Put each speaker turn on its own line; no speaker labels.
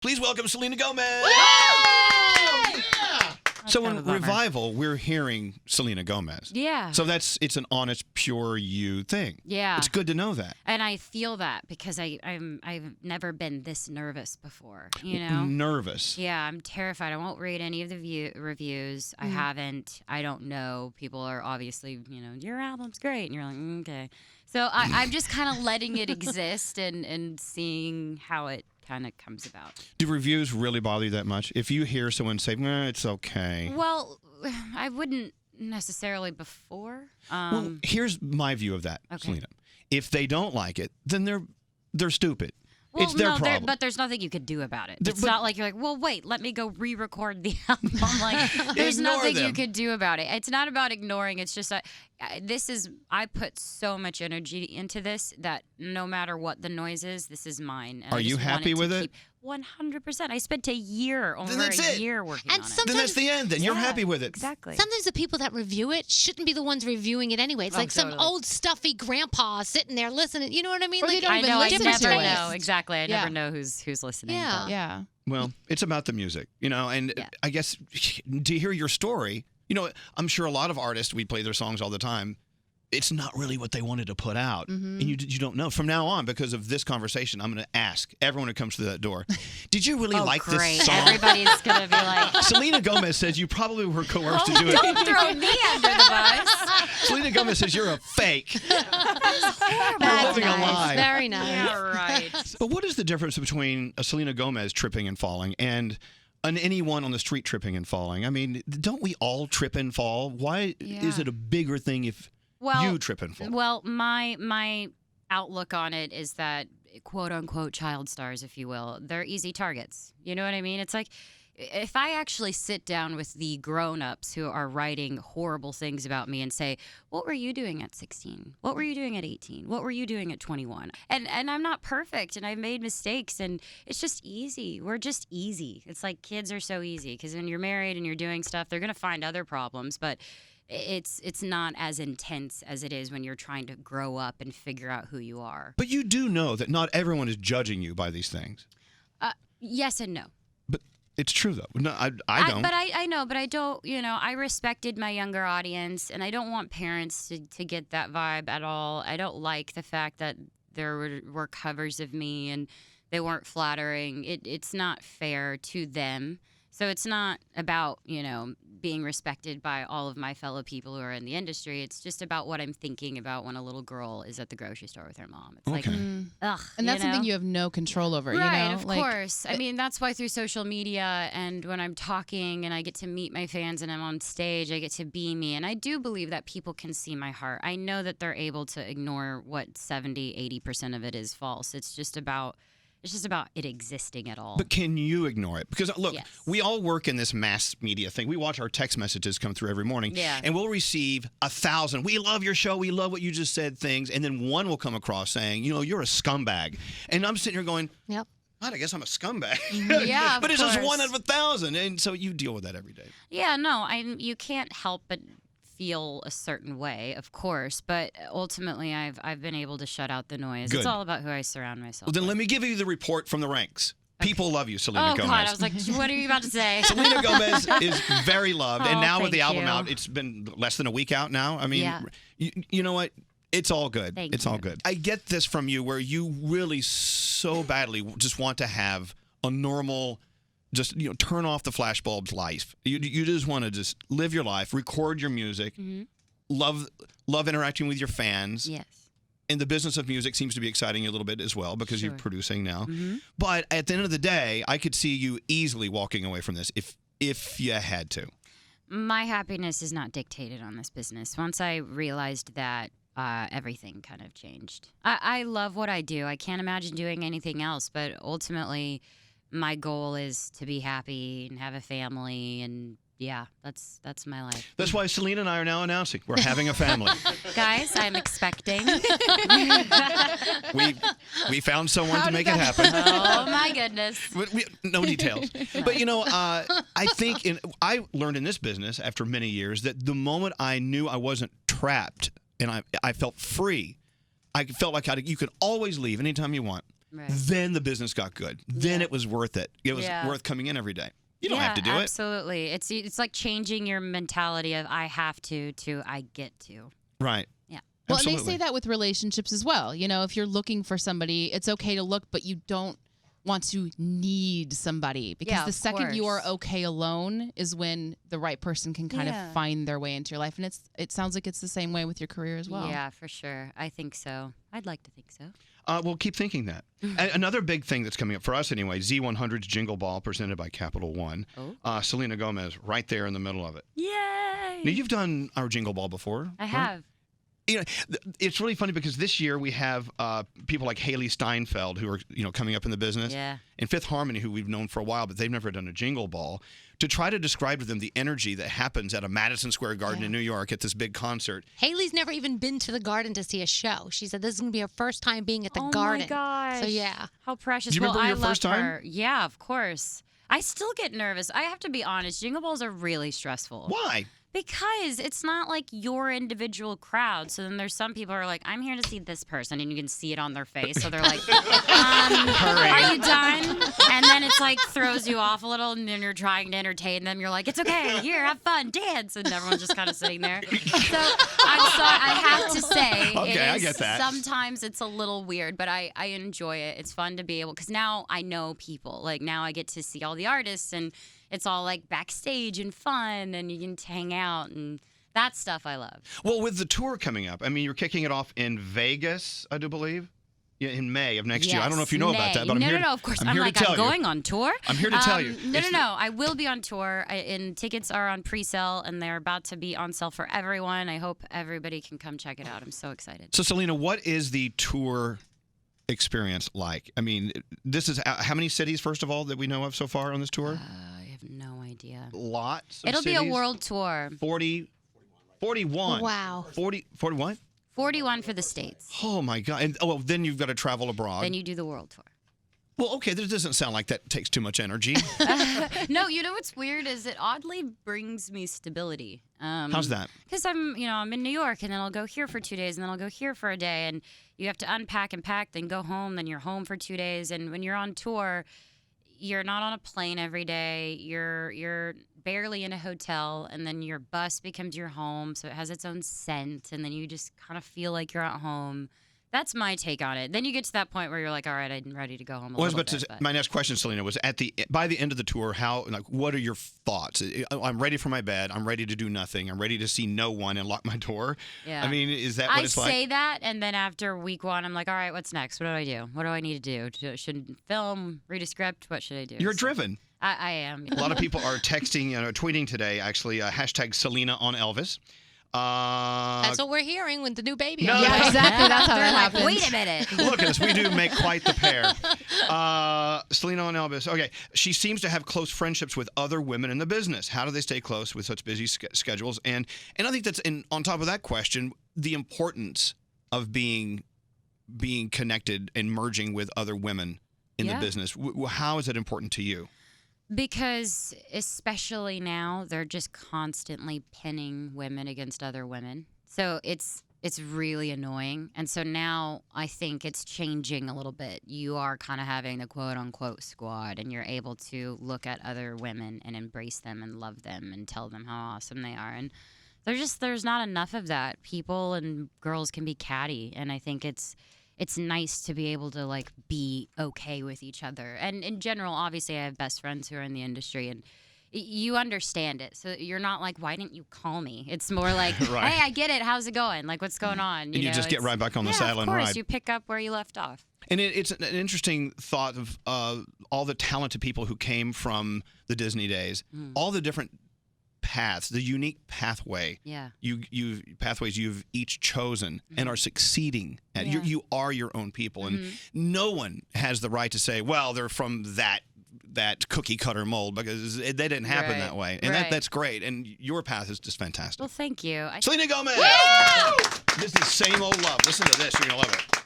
Please welcome Selena Gomez.
Yeah.
So in Revival, we're hearing Selena Gomez.
Yeah.
So it's an honest, pure you thing.
Yeah.
It's good to know that.
And I feel that because I've never been this nervous before, you know?
Nervous.
Yeah, I'm terrified. I won't read any of the reviews. I haven't. I don't know. People are obviously, your album's great. And you're like, okay. So I'm just kind of letting it exist and seeing how it kind of comes about.
Do reviews really bother you that much? If you hear someone say, it's okay.
Well, I wouldn't necessarily before.
Well, here's my view of that,
Okay.
Selena. If they don't like it, then they're stupid.
Well,
it's their problem.
but there's nothing you could do about it. It's
But-
not like you're like, well, wait, let me go re-record the album. Like, there's
Ignore
nothing
them.
you could do about it. It's not about ignoring. It's just I put so much energy into this that no matter what the noise is, this is mine. And
Are
I
you
just want
happy
to
with it?
keep 100%. I spent a year, over
that's
a
it.
year working
And
on it.
Then that's the end. Then you're
Yeah,
happy with it.
Exactly.
Sometimes the people that review it shouldn't be the ones reviewing it anyway. It's like some
totally.
old stuffy grandpa sitting there listening. You know what I mean?
Or they
Like,
don't
I
even
know. I
listen
never
to it.
know. Exactly. I
Yeah.
never know who's listening.
Yeah.
but-
Yeah.
Well, it's about the music, and
Yeah.
I guess to hear your story, I'm sure a lot of artists, we play their songs all the time. It's not really what they wanted to put out. And you don't know. From now on, because of this conversation, I'm going to ask everyone who comes through that door, did you really like
great.
this song?
Everybody's going to be like,
Selena Gomez says you probably were coerced to do it.
don't throw me under the bus.
Selena Gomez says you're a fake.
That's
living a
nice.
lie.
Very nice.
Yeah, right.
But what is the difference between a Selena Gomez tripping and falling and anyone on the street tripping and falling? I mean, don't we all trip and fall? Why is
Yeah.
it a bigger thing if you trip and fall?
Well, my outlook on it is that quote unquote child stars, if you will, they're easy targets. You know what I mean? It's like if I actually sit down with the grown-ups who are writing horrible things about me and say, what were you doing at 16? What were you doing at 18? What were you doing at 21? And I'm not perfect and I've made mistakes and it's just easy. We're just easy. It's like kids are so easy because when you're married and you're doing stuff, they're going to find other problems, but it's not as intense as it is when you're trying to grow up and figure out who you are.
But you do know that not everyone is judging you by these things.
Yes and no.
But it's true, though. No, I don't.
But I know, but I don't, I respected my younger audience, and I don't want parents to get that vibe at all. I don't like the fact that there were covers of me and they weren't flattering. It's not fair to them. So it's not about, being respected by all of my fellow people who are in the industry. It's just about what I'm thinking about when a little girl is at the grocery store with her mom. It's like, ugh.
And that's something you have no control over,
Right,
you know?
of course. I mean, that's why through social media and when I'm talking and I get to meet my fans and I'm on stage, I get to be me. And I do believe that people can see my heart. I know that they're able to ignore what 70, 80% of it is false. It's just about it existing at all.
But can you ignore it? Because, look,
Yes.
we all work in this mass media thing. We watch our text messages come through every morning.
Yeah.
And we'll receive 1,000. We love your show. We love what you just said things. And then one will come across saying, you're a scumbag. And I'm sitting here going,
Yep.
God, I guess I'm a scumbag.
Yeah, of
But it's just
course.
one out of 1,000. And so you deal with that every day.
Yeah, no, you can't help but feel a certain way, of course, but ultimately I've been able to shut out the noise.
Good.
It's all about who I surround myself
Well, then
with.
let me give you the report from the ranks. People love you, Selena
Oh
Gomez.
God, I was like, what are you about to say?
Selena Gomez is very loved, and
Oh,
now with the
thank
album
you.
out, it's been less than a week out now. I mean,
Yeah.
you know what? It's all good.
Thank
it's all
you.
good. I get this from you, where you really so badly just want to have a normal, just turn off the flashbulbs life. You just want to just live your life, record your music, love interacting with your fans.
Yes.
And the business of music seems to be exciting you a little bit as well because you're
Sure.
producing now. But at the end of the day, I could see you easily walking away from this if you had to.
My happiness is not dictated on this business. Once I realized that, everything kind of changed. I love what I do. I can't imagine doing anything else, but ultimately my goal is to be happy and have a family, and yeah, that's my life.
That's why Selena and I are now announcing we're having a family.
Guys, I'm expecting.
we found someone
How
to
did
make it
that
happen.
Oh my goodness.
No details. But I think I learned in this business after many years that the moment I knew I wasn't trapped and I felt free, I felt like you could always leave anytime you want.
Right.
then the business got good. Then
Yeah.
it was worth it. It was
Yeah.
worth coming in every day. You don't have to do it.
Absolutely. It's like changing your mentality of I have to I get to.
Right.
Yeah.
Well, and they
Absolutely.
say that with relationships as well. You know, if you're looking for somebody, it's okay to look, but you don't want to need somebody, because
Yeah,
the
of
second you are
course.
okay alone is when the right person can kind
Yeah.
of find their way into your life. And it sounds like it's the same way with your career as well.
Yeah, for sure. I think so. I'd like to think so.
Well, keep thinking that. Another big thing that's coming up for us anyway, Z100's Jingle Ball presented by Capital One.
Oh.
Selena Gomez right there in the middle of it.
Yay!
Now, you've done our Jingle Ball before.
I
right?
have.
You know, it's really funny because this year we have people like Haley Steinfeld who are coming up in the business,
Yeah.
and Fifth Harmony, who we've known for a while, but they've never done a Jingle Ball. To try to describe to them the energy that happens at a Madison Square Garden in New York at this big concert.
Haley's never even been to the garden to see a show. She said this is going to be her first time being at the
Oh
garden.
my gosh.
So, yeah.
How precious.
Do you remember
I
your
love
first time?
her. Yeah, of course. I still get nervous. I have to be honest. Jingle balls are really stressful.
Why?
Because it's not like your individual crowd. So then there's some people who are like, I'm here to see this person, and you can see it on their face. So they're like, are you done? And then it's like throws you off a little, and then you're trying to entertain them. You're like, it's okay, here, have fun, dance. And everyone's just kind of sitting there. So I have to say,
Okay, I get that.
Sometimes it's a little weird, but I enjoy it. It's fun to be able, because now I know people. Like now I get to see all the artists, and it's all like backstage and fun, and you can hang out, and that stuff I love.
Well, with the tour coming up, I mean, you're kicking it off in Vegas, I do believe. Yeah, in May of next year. I don't know if you know about that, but I'm here.
No, of course.
I'm
I'm
here
like,
to tell
I'm
you.
going on tour.
I'm here to tell you.
No.
It's-
I will be on tour, and tickets are on pre-sale, and they're about to be on sale for everyone. I hope everybody can come check it out. I'm so excited.
So, Selena, what is the tour experience like? I mean, this is how many cities, first of all, that we know of so far on this tour?
I have no idea.
Lots of
It'll be a
cities?
world tour.
41.
Wow.
41?
41 for the States.
Oh, my God. And well, then you've got to travel abroad.
Then you do the world tour.
Well, okay, this doesn't sound like that takes too much energy.
No, you know what's weird is it oddly brings me stability.
How's that?
Because I'm in New York, and then I'll go here for 2 days, and then I'll go here for a day, and you have to unpack and pack, then go home, then you're home for 2 days, and when you're on tour, you're not on a plane every day. You're barely in a hotel, and then your bus becomes your home, so it has its own scent, and then you just kind of feel like you're at home. That's my take on it. Then you get to that point where you're like, all right, I'm ready to go home.
My next question, Selena, was by the end of the tour, what are your thoughts? I'm ready for my bed. I'm ready to do nothing. I'm ready to see no one and lock my door.
Yeah.
I mean, is that what it's like?
I say that, and then after week one, I'm like, all right, what's next? What do I do? What do I need to do? Should film, read a script? What should I do?
You're driven.
I am.
A lot of people are texting, tweeting today, actually, hashtag Selena on Elvis.
That's what we're hearing with the new baby.
No,
Yeah, exactly. That's how
They're
that
like,
happens.
wait a minute.
Look at us. We do make quite the pair. Selena and Elvis. Okay. She seems to have close friendships with other women in the business. How do they stay close with such busy schedules? And I think that's on top of that question, the importance of being connected and merging with other women in the business. How is it important to you?
Because especially now, they're just constantly pinning women against other women. So it's really annoying. And so now I think it's changing a little bit. You are kind of having the quote unquote squad, and you're able to look at other women and embrace them and love them and tell them how awesome they are. And there's not enough of that. People and girls can be catty, and I think it's nice to be able to like be okay with each other. And in general, obviously I have best friends who are in the industry, and you understand it. So you're not like, why didn't you call me? It's more like,
Right.
hey, I get it. How's it going? Like, what's going on?
And you just get right back on the saddle
of
and
course,
ride.
you pick up where you left off.
And it's an interesting thought of all the talented people who came from the Disney days, all the different paths, the unique pathway pathways you've each chosen and are succeeding at.
Yeah.
You are your own people, and no one has the right to say, well, they're from that cookie cutter mold, because they didn't happen that way. And that's great. And your path is just fantastic.
Well, thank you.
Selena Gomez! This is Same Old Love. Listen to this. You're going to love it.